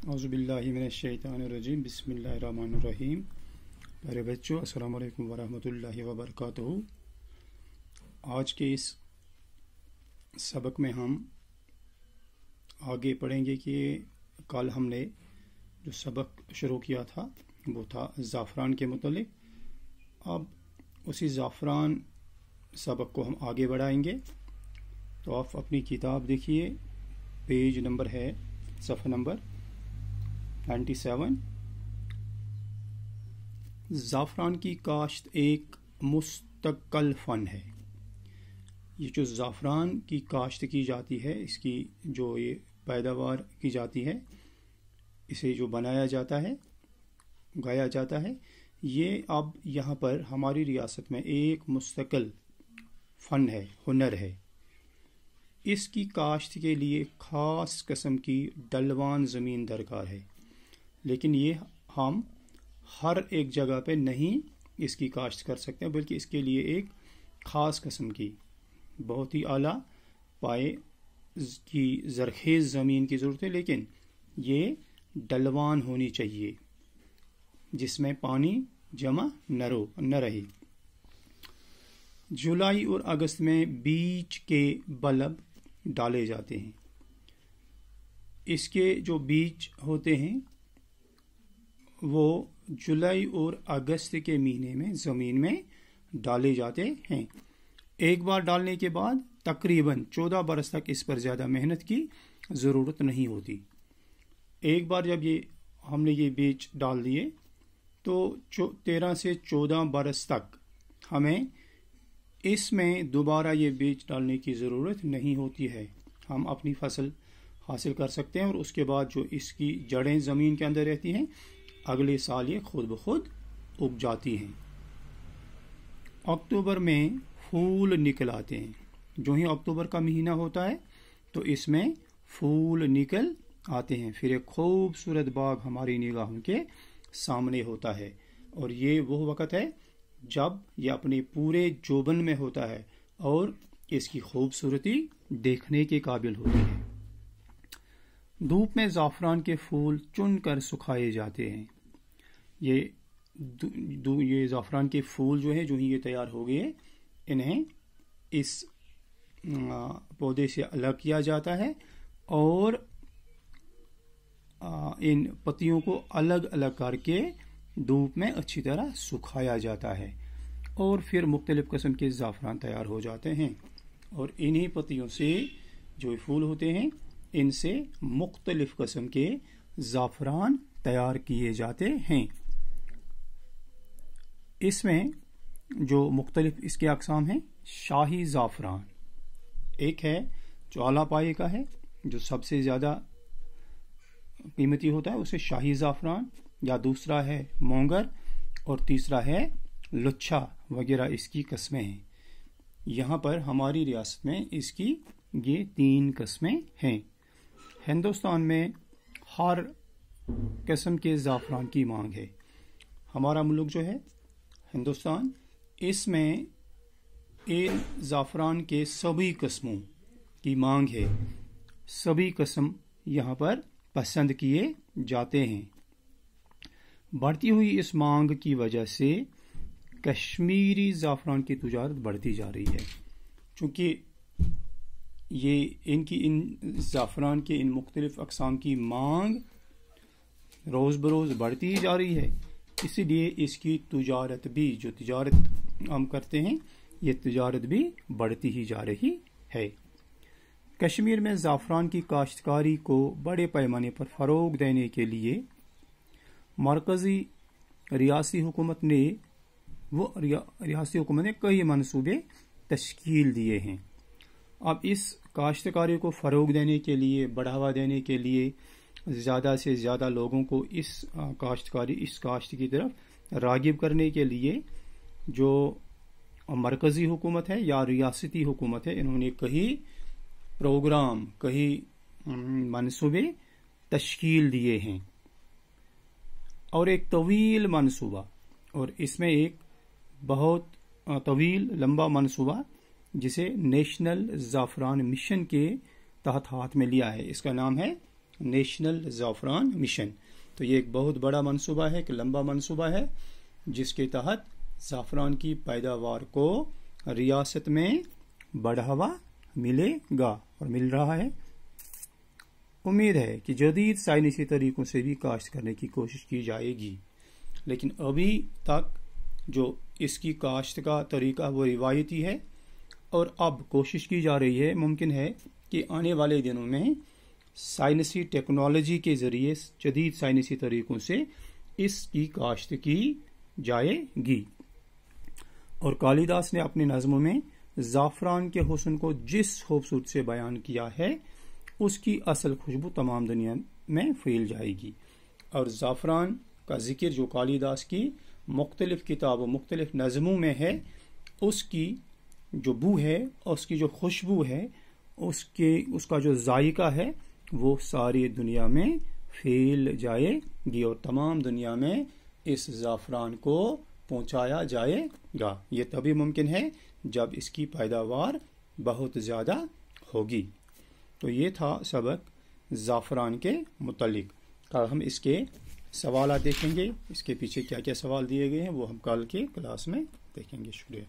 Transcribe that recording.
औज़ुबिल्लाहि मिनश्शैतानिर्रजीम बिस्मिल्लाहिर्रहमानिर्रहीम। प्यारे बच्चों, अस्सलाम वालेकुम वरहमतुल्लाहि वबरकातुहू। आज के इस सबक में हम आगे पढ़ेंगे कि कल हमने जो सबक शुरू किया था वो था ज़ाफ़रान के मुतालिक। अब उसी ज़ाफ़रान सबक को हम आगे बढ़ाएंगे। तो आप अपनी किताब देखिए, पेज नंबर है सफ़ा नंबर 97। ज़ाफ़रान की काश्त एक मुस्तक़ल फ़न है। ये जो ज़ाफ़रान की काश्त की जाती है, इसकी जो ये पैदावार की जाती है, इसे जो बनाया जाता है, उगाया जाता है, ये अब यहाँ पर हमारी रियासत में एक मुस्तक़ल फ़न है, हुनर है। इसकी काश्त के लिए ख़ास किस्म की डलवान ज़मीन दरकार है, लेकिन ये हम हर एक जगह पे नहीं इसकी काश्त कर सकते हैं, बल्कि इसके लिए एक ख़ास किस्म की बहुत ही आला पाए की ज़रख़ेज़ ज़मीन की ज़रूरत है। लेकिन ये डलवान होनी चाहिए जिसमें पानी जमा न रहे। जुलाई और अगस्त में बीज के बल्ब डाले जाते हैं। इसके जो बीज होते हैं वो जुलाई और अगस्त के महीने में ज़मीन में डाले जाते हैं। एक बार डालने के बाद तकरीबन 14 बरस तक इस पर ज़्यादा मेहनत की ज़रूरत नहीं होती। एक बार जब हमने ये बीज डाल दिए तो 13 से 14 बरस तक हमें इसमें दोबारा ये बीज डालने की ज़रूरत नहीं होती है। हम अपनी फसल हासिल कर सकते हैं और उसके बाद जो इसकी जड़ें ज़मीन के अंदर रहती हैं, अगले साल ये खुद ब खुद उग जाती हैं। अक्टूबर में फूल निकल आते हैं। जो ही अक्टूबर का महीना होता है तो इसमें फूल निकल आते हैं। फिर एक खूबसूरत बाग हमारी निगाहों के सामने होता है और ये वो वक़्त है जब ये अपने पूरे जोबन में होता है और इसकी खूबसूरती देखने के काबिल होती है। धूप में ज़ाफ़रान के फूल चुनकर सुखाए जाते हैं। ये ज़ाफ़रान के फूल जो है, जो ही ये तैयार हो गए, इन्हें इस पौधे से अलग किया जाता है और इन पत्तियों को अलग अलग करके धूप में अच्छी तरह सुखाया जाता है और फिर मुख्तलिफ किस्म के ज़ाफ़रान तैयार हो जाते हैं। और इन्हीं पत्तियों से जो फूल होते हैं, इनसे मुख्तलिफ किस्म के ज़ाफ़रान तैयार किए जाते हैं। इसमें जो मुख्तलिफ इसके अक़साम हैं, शाही ज़ाफ़रान एक है जो आला पाए का है, जो सबसे ज़्यादा कीमती होता है, उसे शाही ज़ाफ़रान, या दूसरा है मोंगर और तीसरा है लुच्छा वगैरह इसकी किस्में हैं। यहाँ पर हमारी रियासत में इसकी ये 3 किस्में हैं। हिंदुस्तान में हर किस्म के ज़ाफ़रान की मांग है। हमारा मुल्क जो है हिंदुस्तान, इसमें इन ज़ाफ़रान के सभी किस्मों की मांग है। सभी किस्म यहाँ पर पसंद किए जाते हैं। बढ़ती हुई इस मांग की वजह से कश्मीरी ज़ाफ़रान की तिजारत बढ़ती जा रही है। चूँकि ये इन ज़ाफ़रान के इन मुख्तलिफ अक़साम की मांग रोज़ बरोज़ बढ़ती ही जा रही है, इसीलिए इसकी तिजारत भी, जो तिजारत हम करते हैं, ये तिजारत भी बढ़ती ही जा रही है। कश्मीर में ज़ाफ़रान की काश्तकारी को बड़े पैमाने पर फ़रोग़ देने के लिए मरकज़ी रियासी हुकूमत ने कई मंसूबे तश्कील दिए हैं। अब इस काश्तकारी को फ़रोग़ देने के लिए, बढ़ावा देने के लिए, ज़्यादा से ज़्यादा लोगों को इस काश्त की तरफ राग़िब करने के लिए जो मरकज़ी हुकूमत है या रियासती हुकूमत है, इन्होंने कई प्रोग्राम, कई मंसूबे तश्कील दिए हैं और एक तवील मंसूबा, और इसमें एक बहुत तवील लंबा मंसूबा जिसे नेशनल ज़ाफ़रान मिशन के तहत हाथ में लिया है, इसका नाम है نیشنل زعفران مشن. تو یہ ایک بہت بڑا منصوبہ ہے، ایک لمبا منصوبہ ہے جس کے تحت زعفران کی پیداوار کو ریاست میں بڑھاوا ملے گا اور مل رہا ہے. امید ہے کہ جدید سائنسی طریقوں سے بھی کاشت کرنے کی کوشش کی جائے گی، لیکن ابھی تک جو اس کی کاشت کا طریقہ وہ روایتی ہے، اور اب کوشش کی جا رہی ہے، ممکن ہے کہ آنے والے دنوں میں سائنسی ٹیکنالوجی کے ذریعے جدید سائنسی طریقوں سے اس کی کاشت کی جائے گی. اور کالیداس نے اپنے نظموں میں زعفران کے حسن کو جس خوبصورتی سے بیان کیا ہے اس کی اصل خوشبو تمام دنیا میں پھیل جائے گی. اور زعفران کا ذکر جو کالیداس کی مختلف کتابوں مختلف نظموں میں ہے، اس کی جو بو ہے اور اس کی جو خوشبو ہے، اس کا جو ذائقہ ہے وہ ساری دنیا میں پھیل جائے گی اور تمام دنیا میں اس زعفران کو پہنچایا جائے گا. یہ تبھی ممکن ہے جب اس کی پیداوار بہت زیادہ ہوگی. تو یہ تھا سبق زعفران کے متعلق. کل ہم اس کے سوالات دیکھیں گے، اس کے پیچھے کیا کیا سوال دیے گئے ہیں وہ ہم کل کے کلاس میں دیکھیں گے. شکریہ.